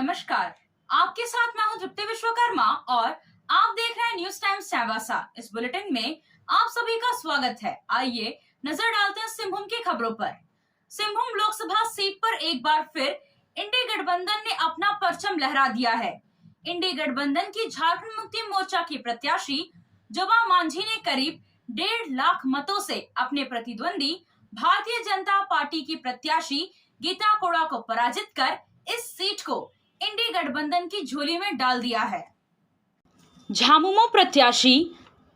नमस्कार, आपके साथ मैं हूं तृप्ति विश्वकर्मा और आप देख रहे हैं न्यूज टाइम्स चाईबासा। इस बुलेटिन में आप सभी का स्वागत है। आइए नजर डालते हैं सिंहभूम की खबरों पर। सिंहभूम लोकसभा सीट पर एक बार फिर इंडी गठबंधन ने अपना परचम लहरा दिया है। इंडी गठबंधन की झारखंड मुक्ति मोर्चा की प्रत्याशी जोबा मांझी ने करीब 1.5 लाख मतों से अपने प्रतिद्वंदी भारतीय जनता पार्टी की प्रत्याशी गीता कोड़ा को पराजित कर इस सीट को इंडी गठबंधन की झोली में डाल दिया है। झामुमो प्रत्याशी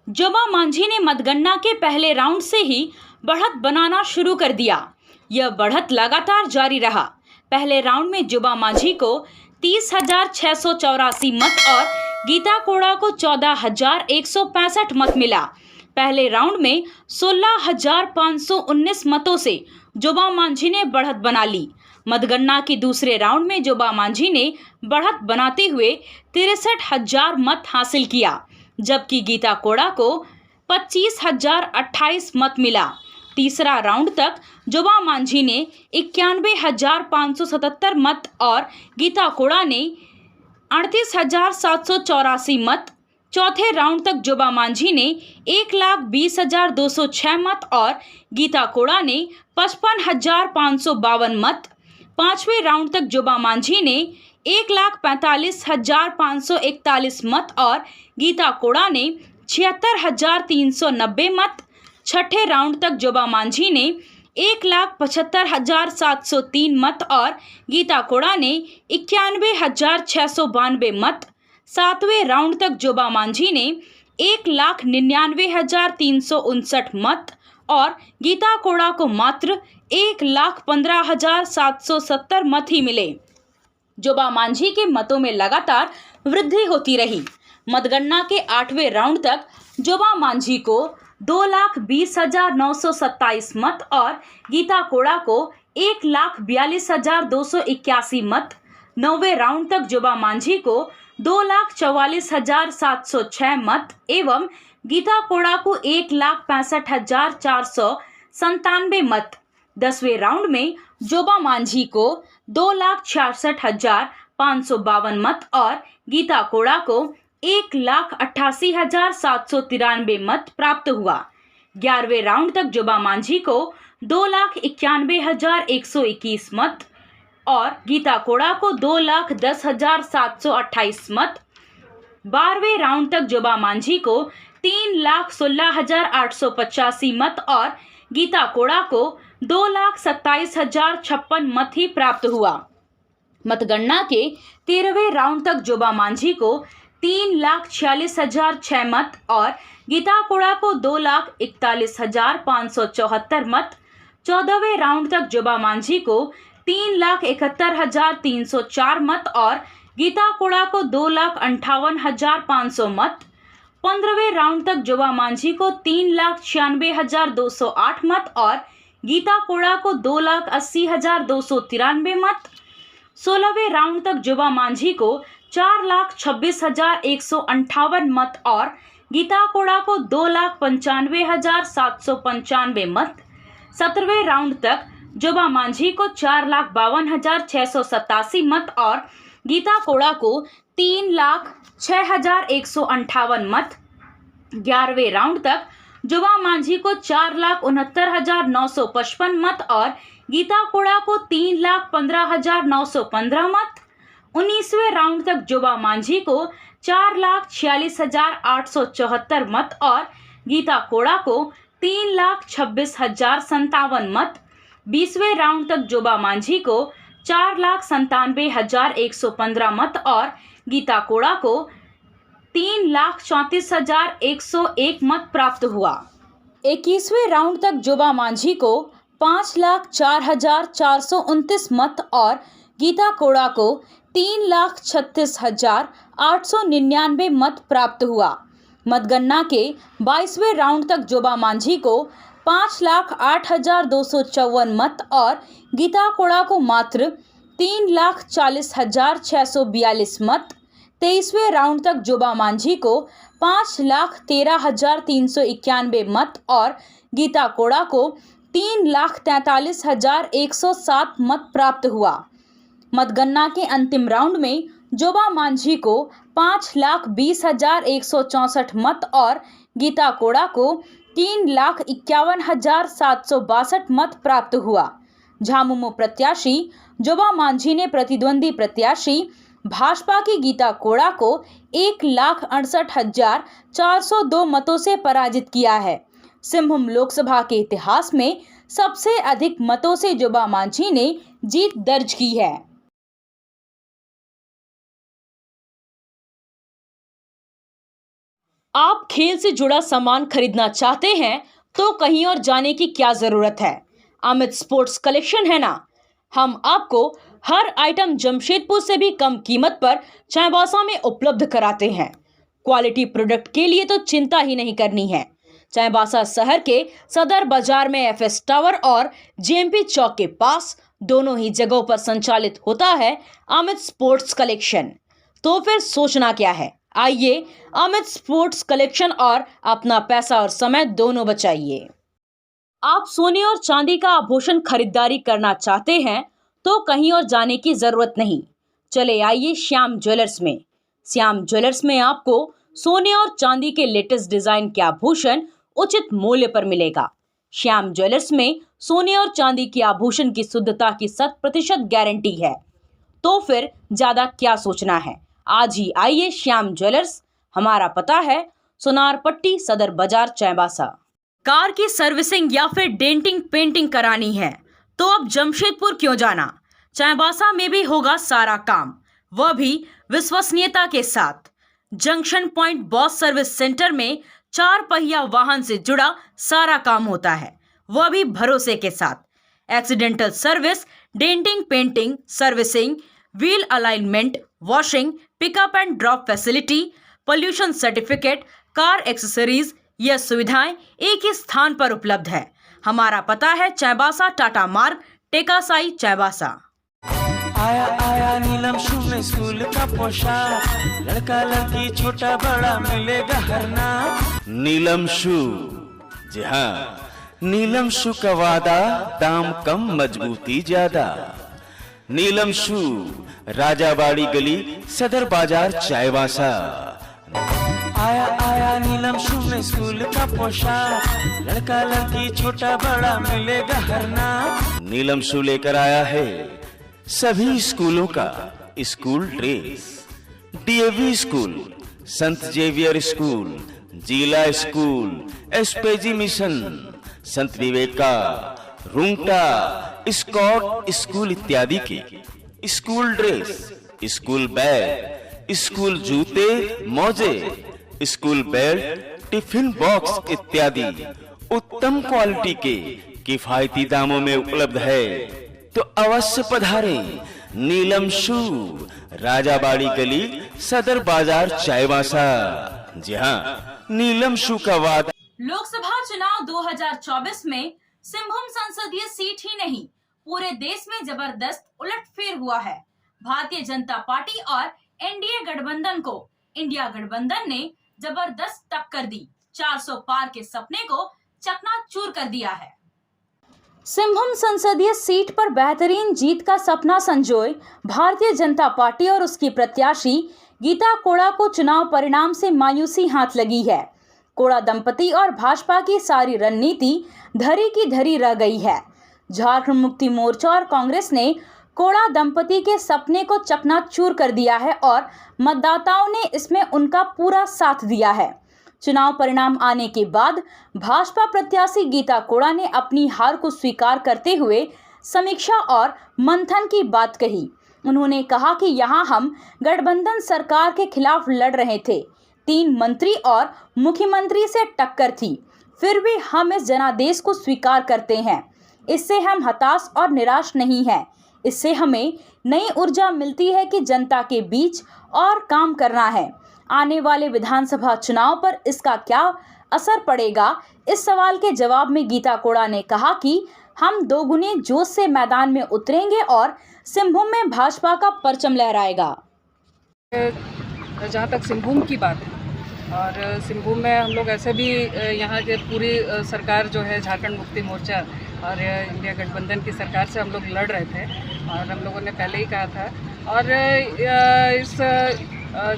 जोबा मांझी ने मतगणना के पहले राउंड से ही बढ़त बनाना शुरू कर दिया। यह बढ़त लगातार जारी रहा। पहले राउंड में जोबा मांझी को 30,684 मत और गीता कोड़ा को 14,165 मत मिला। पहले राउंड में 16,519 मतों से जोबा मांझी ने बढ़त बना ली। मतगणना के दूसरे राउंड में जोबा मांझी ने बढ़त बनाते हुए 63,000 मत हासिल किया, जबकि गीता कोड़ा को 25,028 मत मिला। तीसरा राउंड तक जोबा मांझी ने 91,577 मत और गीता कोड़ा ने 38,784 मत। चौथे राउंड तक जोबा मांझी ने 1,20,206 मत और गीता कोड़ा ने 55,552 मत। पांचवें राउंड तक जोबा मांझी ने 1,45,541 मत और गीता कोड़ा ने 76,390 मत। छठे राउंड तक जोबा मांझी ने 1,75,703 मत और गीता कोड़ा ने 91,692 मत। सातवें राउंड तक जोबा मांझी ने 1,99,359 मत और गीता कोड़ा को मात्र 1,15,770 मत ही मिले। जोबा मांझी के मतों में लगातार वृद्धि होती रही। मतगणना के 8वें राउंड तक जोबा मांझी को 2,20,927 मत और गीता कोड़ा को 1,42,281 मत। 9वें राउंड तक जोबा मांझी को 2,44,706 मत एवं गीता कोड़ा को 1,65,497 मत। 10वें राउंड में जोबा मांझी को 2,66,552 मत और गीता कोड़ा को 1,88,793 मत प्राप्त हुआ। 11वें राउंड तक जोबा मांझी को 2,91,121 मत और गीता कोड़ा को 2,10,728 मत। 12वें राउंड तक जोबा मांझी को 3,16,885 मत और गीता कोड़ा को 2,27,056 मत ही प्राप्त हुआ। मतगणना के 13वें राउंड तक जोबा मांझी को 3,46,006 मत और गीता कोड़ा को 2,41,574 मत। 14वें राउंड तक जोबा मांझी को 3,71,304 मत और गीता कोड़ा को 2,58,500 मत। 15वें राउंड तक जोबा मांझी को 3,96,208 मत और गीता कोड़ा को 2,80,293 मत। 16वें राउंड तक जोबा मांझी को 4,26,158 मत और गीता कोड़ा को 2,95,795 मत। 17वें राउंड तक जोबा मांझी को 4,52,687 मत और गीता कोड़ा को 3,06,158 मत। 11वें राउंड तक जोबा मांझी को 4,69,955 मत और गीता कोड़ा को 3,15,915 मत। 19वें राउंड तक जोबा मांझी को 4,46,874 मत और गीता कोड़ा को 3,26,057 मत। 20वें राउंड तक जोबा मांझी को 4,97,115 मत और गीता कोड़ा को 3,34,101 मत प्राप्त हुआ। 21वें राउंड तक जोबा मांझी को 5,04,429 मत और गीता कोड़ा को 3,36,899 मत प्राप्त हुआ। मतगणना के 22वें राउंड तक जोबा मांझी को 5,08,254 मत और गीता कोड़ा को मात्र 3,40,642 मत। 23वें राउंड तक जोबा मांझी को 5,13,391 मत और गीता कोड़ा को 3,43,107 मत प्राप्त हुआ। मतगणना के अंतिम राउंड में जोबा मांझी को 5,20,164 मत और गीता कोड़ा को 3,51,762 मत प्राप्त हुआ। झामुमो प्रत्याशी जोबा मांझी ने प्रतिद्वंदी प्रत्याशी भाजपा की गीता कोड़ा को 1,68,402 मतों से पराजित किया है। सिंहभूम लोकसभा के इतिहास में सबसे अधिक मतों से जोबा मांझी ने जीत दर्ज की है। आप खेल से जुड़ा सामान खरीदना चाहते हैं तो कहीं और जाने की क्या जरूरत है। अमित स्पोर्ट्स कलेक्शन है ना। हम आपको हर आइटम जमशेदपुर से भी कम कीमत पर चाईबासा में उपलब्ध कराते हैं। क्वालिटी प्रोडक्ट के लिए तो चिंता ही नहीं करनी है। चाईबासा शहर के सदर बाजार में एफएस टावर और जेएमपी चौक के पास दोनों ही जगहों पर संचालित होता है अमित स्पोर्ट्स कलेक्शन। तो फिर सोचना क्या है, आइए अमित स्पोर्ट्स कलेक्शन और अपना पैसा और समय दोनों बचाइए। आप सोने और चांदी का आभूषण खरीदारी करना चाहते हैं तो कहीं और जाने की जरूरत नहीं। चले आइए श्याम ज्वेलर्स में। श्याम ज्वेलर्स में आपको सोने और चांदी के लेटेस्ट डिजाइन के आभूषण उचित मूल्य पर मिलेगा। श्याम ज्वेलर्स में सोने और चांदी के आभूषण की शुद्धता की 100% गारंटी है। तो फिर ज्यादा क्या सोचना है, आज ही आइए श्याम ज्वेलर्स। हमारा पता है सोनार पट्टी, सदर बाजार, चाईबासा। कार की सर्विसिंग या फिर डेंटिंग पेंटिंग करानी है तो अब जमशेदपुर क्यों जाना। चाईबासा में भी होगा सारा काम, वह भी विश्वसनीयता के साथ। Junction point boss service centre में 4 पहिया वाहन से जुड़ा सारा काम होता है, वह भी भरोसे के साथ। Accidental service, denting painting, servicing, wheel alignment, washing, pickup and drop facility, pollution certificate, car accessories, यह सुविधाएं एक ही स्थान पर उपलब्ध है। हमारा पता है चाईबासा टाटा मार्ग, टेकासाई, चाईबासा। आया आया नीलम शू में स्कूल का पोशाक, लड़का लड़की छोटा बड़ा मिलेगा हर नाम। नीलम शू, जी हाँ, नीलम शू का वादा, दाम कम मजबूती ज्यादा। नीलम शू, राजाबाड़ी गली, सदर बाजार, चाईबासा। आया आया नीलम शू में स्कूल का पोशाक, लड़का लड़की छोटा बड़ा मिलेगा हर नाम। नीलम शू लेकर आया है सभी स्कूलों का स्कूल ड्रेस। डीएवी स्कूल, संत जेवियर स्कूल, जिला स्कूल, एसपीजी मिशन, संत विवेका, रुंगटा, स्कॉट स्कूल इत्यादि के school dress, school bag, school जूते, मोजे, स्कूल बेल्ट, टिफिन बॉक्स इत्यादि उत्तम क्वालिटी के किफायती दामों में उपलब्ध है। तो अवश्य पधारें। नीलम शू, राजाबाड़ी गली, सदर बाजार, चाईबासा। जी हाँ, नीलम शू का वादा। लोकसभा चुनाव 2024 में सिंहभूम संसदीय सीट ही नहीं, पूरे देश में जबरदस्त उलटफेर हुआ है। भारतीय जनता पार्टी और एनडीए गठबंधन को इंडिया गठबंधन ने जबरदस्त टक्कर दी। 400 पार के सपने को चकनाचूर कर दिया है। सिंहभूम संसदीय सीट पर बेहतरीन जीत का सपना संजोए भारतीय जनता पार्टी और उसकी प्रत्याशी गीता कोड़ा को चुनाव परिणाम से मायूसी हाथ लगी है। कोड़ा दंपति और भाजपा की सारी रणनीति धरी की धरी रह गई है। झारखंड मुक्ति मोर्चा और कांग्रेस ने कोड़ा दंपति के सपने को चकनाचूर कर दिया है और मतदाताओं ने इसमें उनका पूरा साथ दिया है। चुनाव परिणाम आने के बाद भाजपा प्रत्याशी गीता कोड़ा ने अपनी हार को स्वीकार करते हुए समीक्षा और मंथन की बात कही। उन्होंने कहा कि यहां हम गठबंधन सरकार के खिलाफ लड़ रहे थे, 3 मंत्री और मुख्यमंत्री से टक्कर थी, फिर भी हम इस जनादेश को स्वीकार करते हैं। इससे हम हताश और निराश नहीं हैं। इससे हमें नई ऊर्जा मिलती है कि जनता के बीच और काम करना है। आने वाले विधानसभा चुनाव पर इसका क्या असर पड़ेगा, इस सवाल के जवाब में गीता कोड़ा ने कहा कि हम दोगुने जोश से मैदान में उतरेंगे और सिंहभूम में भाजपा का परचम लहराएगा। जहाँ तक सिंहभूम की बात है, और सिंहभूम में हम लोग ऐसे भी यहाँ के पूरी सरकार जो है झारखंड मुक्ति मोर्चा और इंडिया गठबंधन की सरकार से हम लोग लड़ रहे थे और हम लोगों ने पहले ही कहा था और इस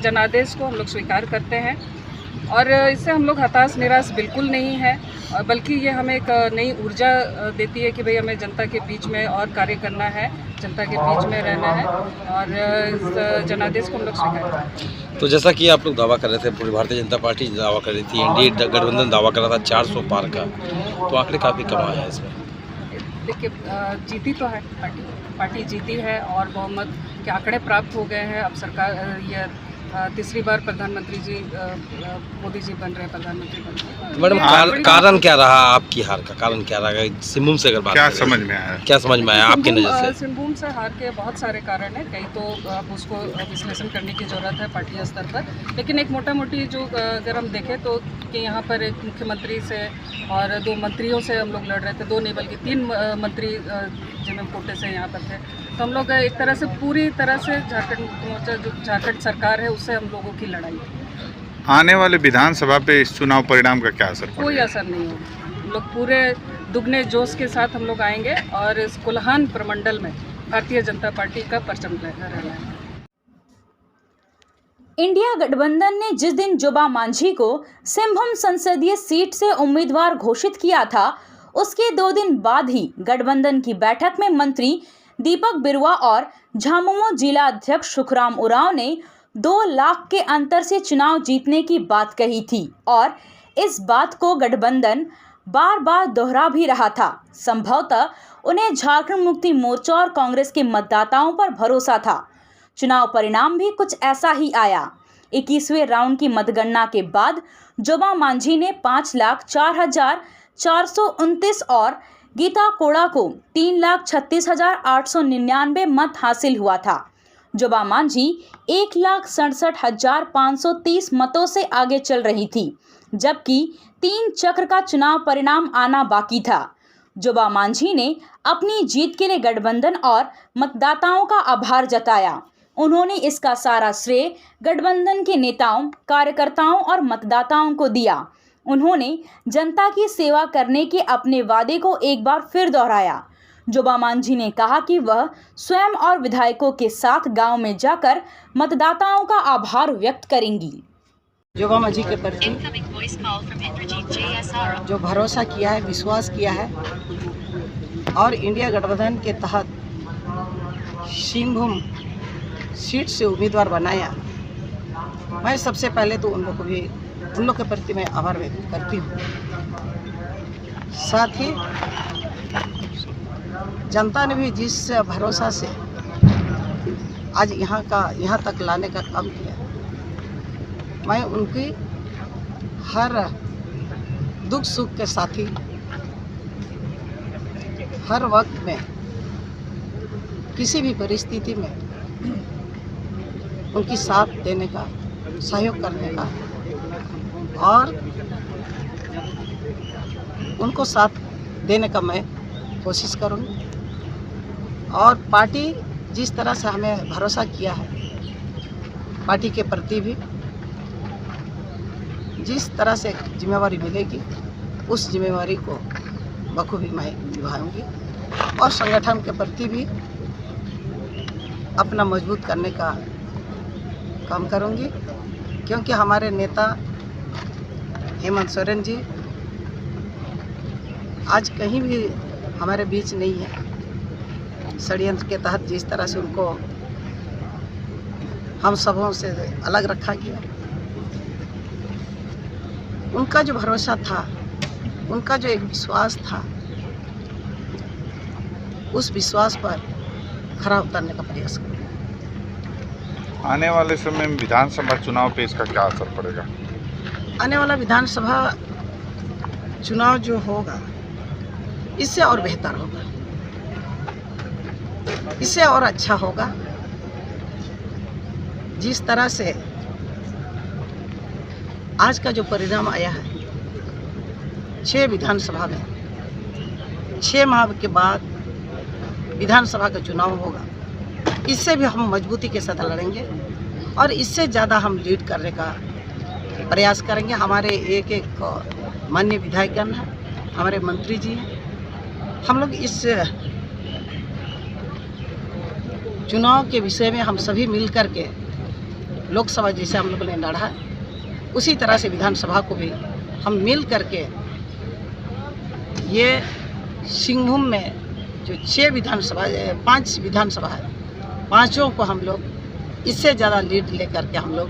जनादेश को हम लोग स्वीकार करते हैं और इससे हम लोग हताश निराश बिल्कुल नहीं है, बल्कि ये हमें एक नई ऊर्जा देती है कि भाई हमें जनता के बीच में और कार्य करना है, जनता के बीच में रहना है और इस जनादेश को हम लोग स्वीकार करते हैं। तो जैसा कि आप लोग दावा कर रहे थे, पूरी भारतीय जनता पार्टी दावा कर रही थी, एनडीए गठबंधन दावा कर रहा था 400 पार का, तो आंकड़े काफ़ी कम आए हैं इसमें। देखिए जीती तो है पार्टी जीती है और बहुमत के आंकड़े प्राप्त हो गए हैं। अब सरकार ये तीसरी बार प्रधानमंत्री जी मोदी जी बन रहे हैं, प्रधानमंत्री बन रहे हैं। मैडम कारण क्या रहा आपकी हार का? कारण क्या रहा? सिंहभूम से अगर बात क्या करें, समझ में आया? क्या समझ में आया आपकी नज़र से? सिंहभूम से हार के बहुत सारे कारण हैं, कई तो अब उसको विश्लेषण करने की ज़रूरत है पार्टी स्तर पर, लेकिन एक मोटा मोटी जो अगर हम देखें तो कि यहाँ पर एक मुख्यमंत्री से और 2 मंत्रियों से हम लोग लड़ रहे थे, 2 नहीं बल्कि 3 मंत्री जिनमें कोटे से यहाँ पर थे, तो हम लोग एक तरह से पूरी तरह से झारखंड मोर्चा जो झारखंड सरकार है उससे हम लोगों की लड़ाई है। आने वाले विधानसभा पे इस चुनाव परिणाम का क्या असर कोई पड़ेगा? असर नहीं होगा। हम लोग पूरे दुगने जोश के साथ हम लोग आएंगे और इस कोल्हान प्रमंडल में भारतीय जनता पार्टी का परचम लहराएंगे। इंडिया गठबंधन ने जिस दिन जोबा मांझी को सिंहभूम संसदीय सीट से उम्मीदवार घोषित किया था, उसके 2 दिन बाद ही गठबंधन की बैठक में मंत्री दीपक बिरुआ और झामुमो जिला अध्यक्ष सुखराम उरांव ने 2 लाख के अंतर से चुनाव जीतने की बात कही थी और इस बात को गठबंधन बार बार दोहरा भी रहा था। संभवतः उन्हें झारखंड मुक्ति मोर्चा और कांग्रेस के मतदाताओं पर भरोसा था। चुनाव परिणाम भी कुछ ऐसा ही आया। 21वें राउंड की मतगणना के बाद जोबा मांझी ने 5,04,429 और गीता कोड़ा को 3,36,899 मत हासिल हुआ था। जोबा मांझी 1,67,530 मतों से आगे चल रही थी, जबकि 3 चक्र का चुनाव परिणाम आना बाकी था। जोबा मांझी ने अपनी जीत के लिए गठबंधन और मतदाताओं का आभार जताया। उन्होंने इसका सारा श्रेय गठबंधन के नेताओं, कार्यकर्ताओं और मतदाताओं को दिया। उन्होंने जनता की सेवा करने के अपने वादे को एक बार फिर दोहराया। जोबा मांझी ने कहा कि वह स्वयं और विधायकों के साथ गांव में जाकर मतदाताओं का आभार व्यक्त करेंगी। जोबा मांझी के प्रति जो भरोसा किया है, विश्वास किया है और इंडिया गठबंधन के तहत सिंहभूम सीट से उम्मीदवार बनाया, मैं सबसे पहले तो उन लोग के प्रति मैं आभार व्यक्त करती हूँ। साथ ही जनता ने भी जिस भरोसा से आज यहाँ तक लाने का काम किया, मैं उनकी हर दुख सुख के साथी हर वक्त में किसी भी परिस्थिति में उनकी साथ देने का, सहयोग करने का और उनको साथ देने का मैं कोशिश करूँगी। और पार्टी जिस तरह से हमें भरोसा किया है, पार्टी के प्रति भी जिस तरह से जिम्मेवारी मिलेगी, उस जिम्मेवारी को बखूबी मैं निभाऊंगी और संगठन के प्रति भी अपना मजबूत करने का काम करूंगी, क्योंकि हमारे नेता हेमंत सोरेन जी आज कहीं भी हमारे बीच नहीं है। षड्यंत्र के तहत जिस तरह से उनको हम सबों से अलग रखा गया, उनका जो भरोसा था, उनका जो एक विश्वास था, उस विश्वास पर खरा उतरने का प्रयास करेंगे। आने वाले समय में विधानसभा चुनाव पे इसका क्या असर पड़ेगा? आने वाला विधानसभा चुनाव जो होगा, इससे और बेहतर होगा, इससे और अच्छा होगा। जिस तरह से आज का जो परिणाम आया है, 6 विधानसभा में 6 माह के बाद विधानसभा का चुनाव होगा, इससे भी हम मजबूती के साथ लड़ेंगे और इससे ज़्यादा हम लीड करने का प्रयास करेंगे। हमारे एक माननीय विधायकगण हैं, हमारे मंत्री जी हैं, हम लोग इस चुनाव के विषय में हम सभी मिल कर के लोकसभा जैसे हम लोगों ने लड़ा, उसी तरह से विधानसभा को भी हम मिल कर के ये सिंहभूम में जो 5 विधानसभा है, पांचों को हम लोग इससे ज़्यादा लीड लेकर के हम लोग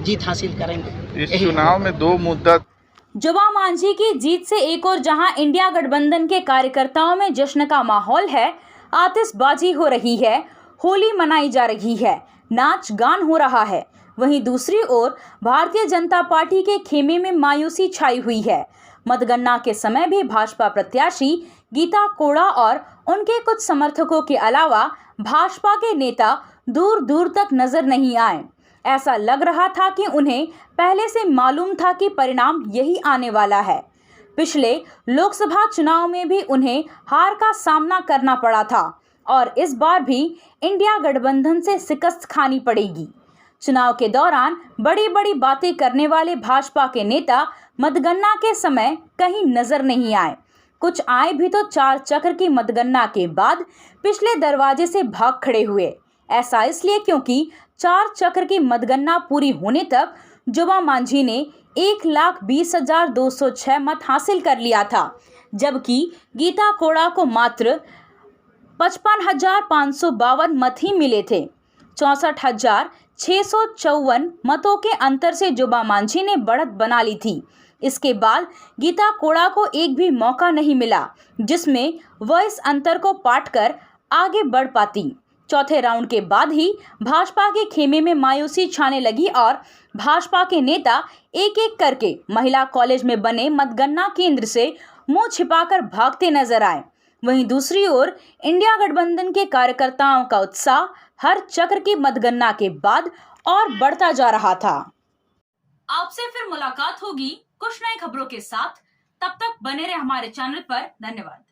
जीत हासिल करेंगे। इस चुनाव में 2 मुद्दा जुबा मांझी की जीत से एक और जहां इंडिया गठबंधन के कार्यकर्ताओं में जश्न का माहौल है, आतिशबाजी हो रही है, होली मनाई जा रही है, नाच गान हो रहा है, वहीं दूसरी ओर भारतीय जनता पार्टी के खेमे में मायूसी छाई हुई है। मतगणना के समय भी भाजपा प्रत्याशी गीता कोड़ा और उनके कुछ समर्थकों के अलावा भाजपा के नेता दूर दूर तक नजर नहीं आए। ऐसा लग रहा था कि उन्हें पहले से मालूम था कि परिणाम यही आने वाला है। पिछले लोकसभा चुनाव में भी उन्हें हार का सामना करना पड़ा था और इस बार भी इंडिया गठबंधन से शिकस्त खानी पड़ेगी। चुनाव के दौरान बड़ी बड़ी बातें करने वाले भाजपा के नेता मतगणना के समय कहीं नजर नहीं आए। कुछ आए भी तो 4 चक्र की मतगणना के बाद पिछले दरवाजे से भाग खड़े हुए। ऐसा इसलिए क्योंकि 4 चक्र की मतगणना पूरी होने तक जुबा मांझी ने 1,20,206 मत हासिल कर लिया था, जबकि गीता कोड़ा को मात्र 55,552 मत ही मिले थे। 64,654 मतों के अंतर से जुबा मांझी ने बढ़त बना ली थी। इसके बाद गीता कोड़ा को एक भी मौका नहीं मिला जिसमें वह इस अंतर को पाट कर आगे बढ़ पाती। चौथे राउंड के बाद ही भाजपा के खेमे में मायूसी छाने लगी और भाजपा के नेता एक एक करके महिला कॉलेज में बने मतगणना केंद्र से मुंह छिपाकर भागते नजर आए। वहीं दूसरी ओर इंडिया गठबंधन के कार्यकर्ताओं का उत्साह हर चक्र की मतगणना के बाद और बढ़ता जा रहा था। आपसे फिर मुलाकात होगी कुछ नई खबरों के साथ। तब तक बने रहे हमारे चैनल पर। धन्यवाद।